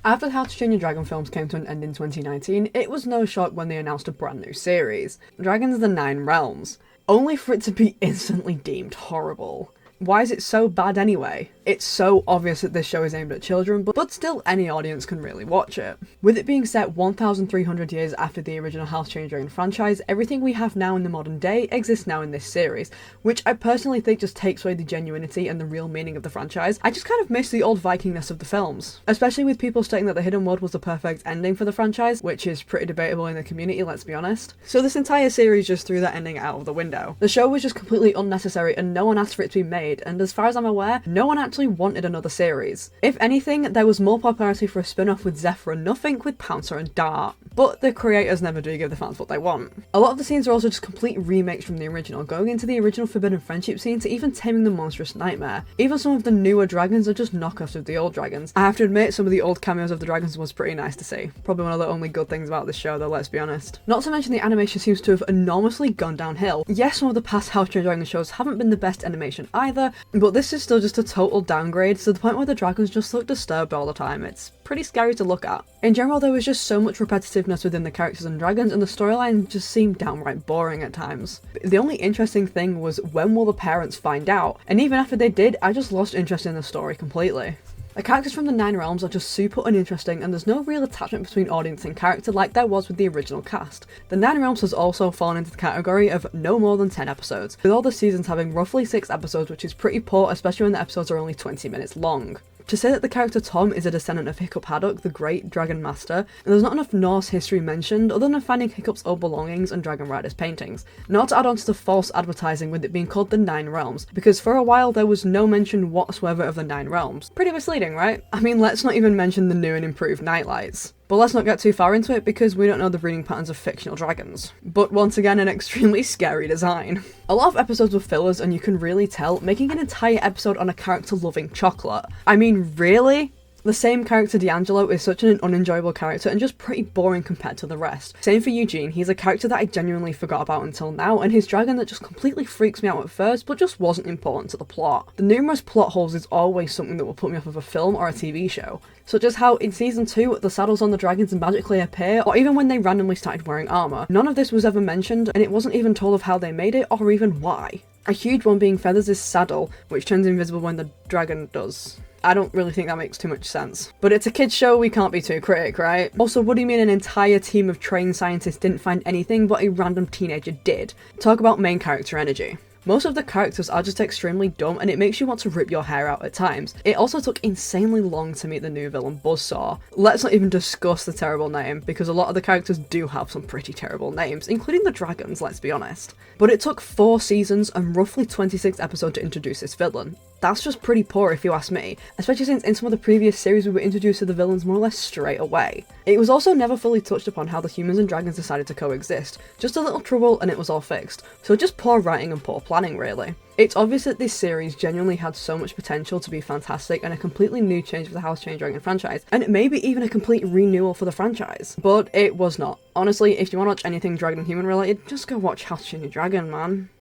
After the How to Train Your Dragon films came to an end in 2019, it was no shock when they announced a brand new series, Dragons: The Nine Realms, only for it to be instantly deemed horrible. Why is it so bad anyway? It's so obvious that this show is aimed at children, but still any audience can really watch it. With it being set 1,300 years after the original How to Train Your Dragon franchise, everything we have now in the modern day exists now in this series, which I personally think just takes away the genuinity and the real meaning of the franchise. I just kind of miss the old Vikingness of the films, especially with people stating that the Hidden World was the perfect ending for the franchise, which is pretty debatable in the community, let's be honest. So this entire series just threw that ending out of the window. The show was just completely unnecessary and no one asked for it to be made, and as far as I'm aware, no one actually wanted another series. If anything, there was more popularity for a spin-off with Zephyr and Nothing with Pouncer and Dart, but the creators never do give the fans what they want. A lot of the scenes are also just complete remakes from the original, going into the original Forbidden Friendship scene to even Taming the Monstrous Nightmare. Even some of the newer dragons are just knockoffs of the old dragons. I have to admit, some of the old cameos of the dragons was pretty nice to see. Probably one of the only good things about this show though, let's be honest. Not to mention the animation seems to have enormously gone downhill. Yes, some of the past How to Train Your Dragon shows haven't been the best animation either, but this is still just a total downgrade to the point where the dragons just look disturbed all the time. It's pretty scary to look at. In general, there was just so much repetitiveness within the characters and dragons, and the storyline just seemed downright boring at times. The only interesting thing was, when will the parents find out? And even after they did, I just lost interest in the story completely. The characters from the Nine Realms are just super uninteresting, and there's no real attachment between audience and character like there was with the original cast. The Nine Realms has also fallen into the category of no more than 10 episodes, with all the seasons having roughly 6 episodes, which is pretty poor, especially when the episodes are only 20 minutes long. To say that the character Tom is a descendant of Hiccup Haddock, the Great Dragon Master, and there's not enough Norse history mentioned other than finding Hiccup's old belongings and Dragon Rider's paintings. Not to add on to the false advertising with it being called the Nine Realms, because for a while there was no mention whatsoever of the Nine Realms. Pretty misleading, right? I mean, let's not even mention the new and improved Nightlights. But let's not get too far into it because we don't know the breeding patterns of fictional dragons. But once again, an extremely scary design. A lot of episodes were fillers, and you can really tell, making an entire episode on a character loving chocolate. I mean, really? The same character D'Angelo is such an unenjoyable character and just pretty boring compared to the rest. Same for Eugene, he's a character that I genuinely forgot about until now, and his dragon that just completely freaks me out at first but just wasn't important to the plot. The numerous plot holes is always something that will put me off of a film or a TV show, such as how in season 2 the saddles on the dragons magically appear, or even when they randomly started wearing armour. None of this was ever mentioned, and it wasn't even told of how they made it or even why. A huge one being Feathers' saddle, which turns invisible when the dragon does. I don't really think that makes too much sense. But it's a kid's show, we can't be too critic, right? Also, what do you mean an entire team of trained scientists didn't find anything but a random teenager did? Talk about main character energy. Most of the characters are just extremely dumb, and it makes you want to rip your hair out at times. It also took insanely long to meet the new villain Buzzsaw. Let's not even discuss the terrible name, because a lot of the characters do have some pretty terrible names, including the dragons, let's be honest. But it took 4 seasons and roughly 26 episodes to introduce this villain. That's just pretty poor if you ask me, especially since in some of the previous series we were introduced to the villains more or less straight away. It was also never fully touched upon how the humans and dragons decided to coexist. Just a little trouble and it was all fixed. So just poor writing and poor planning, really. It's obvious that this series genuinely had so much potential to be fantastic and a completely new change for the How to Train Your Dragon franchise, and maybe even a complete renewal for the franchise. But it was not. Honestly, if you want to watch anything dragon and human related, just go watch How to Train Your Dragon, man.